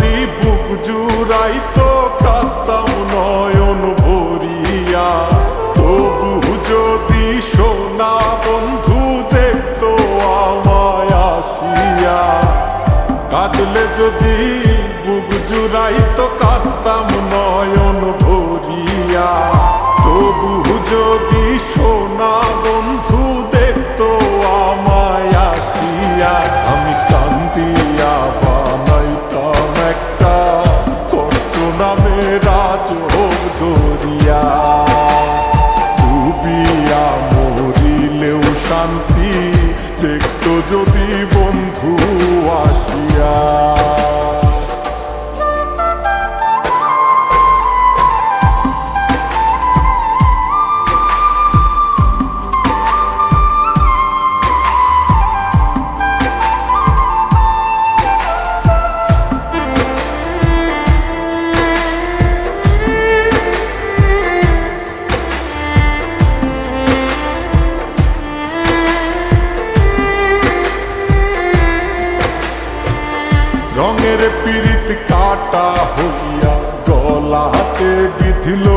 যদি বুক জুড়াইতো কাঁদতাম নয়ন ভরিয়া, তবু যদি সোনা বন্ধু দেখতো আমায় আসিয়া। কাঁদলে যদি বুক জুড়াইতো কাঁদতাম নয়ন ভরিয়া, তবু যদি সোনা বন্ধু দেখতো আমায় আসিয়া। আমি কান্দিয়া বানাইতাম একটা কষ্ট নামে রাজব দরিয়া, ডুবিয়া মরিলেও শান্তি দেখতো যদি বন্ধু আসিয়া। রঙের পীড়িত কাটা হইয়া গলাতে বিধিল,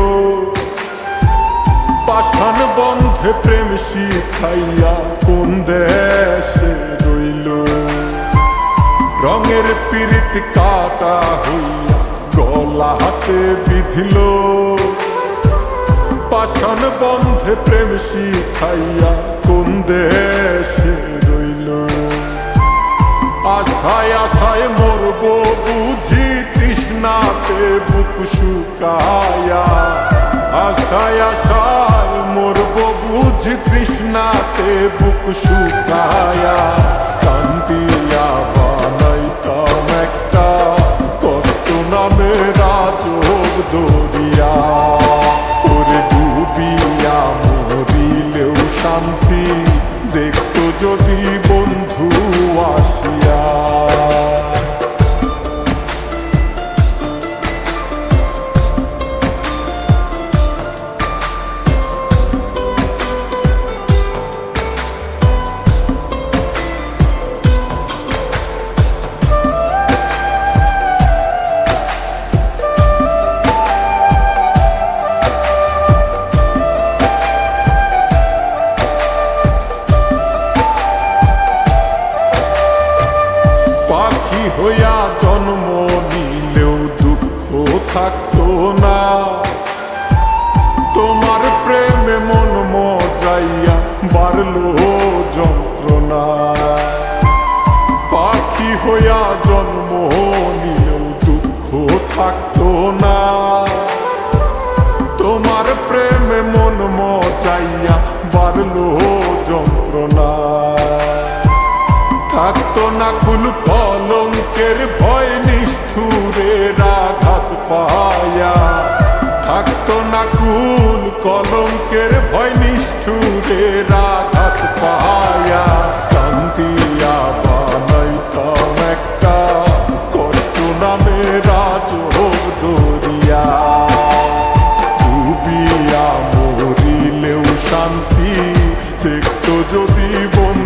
পাষাণ বন্ধে প্রেম শিখাইয়া কোন দেশে রইল। রঙের পীড়িত কাটা হইয়া গলাতে বিধিল, পাষাণ বন্ধে প্রেম শিখাইয়া কোন দেশে রইল। আশায় আশায় মরব বুঝি তৃষ্ণাতে বুক শুকায়া, আশায় আশায় মরব বুঝি তৃষ্ণাতে বুক শুকায়া। কান্দিয়া বানাইতাম একটা কষ্ট নামে রাজব দরিয়া, ওরে ডুবিয়া মরিলেও শান্তি দেখতো যদি বন্ধু আসিয়া। পাখি হইয়া জন্ম নিলেও দুঃখ থাকতো না, তোমার প্রেমে মন মজাইয়া বাড়লো যন্ত্রণা। পাখি হইয়া জন্ম নিলেও দুঃখ থাকতো না, তোমার প্রেমে মন মজাইয়া বাড়লো যন্ত্রণা। থাকতো না কুল কলঙ্কের ভয় নিষ্ঠুরের আঘাত পায়া, থাকতো না কুল কলঙ্কের ভয় নিষ্ঠুরের আঘাত পায়া। কান্দিয়া বানাইতাম একটা কষ্ট নামে রাজব দরিয়া, ডুবিয়া মরিলেও শান্তি দেখতো যদি বন্ধু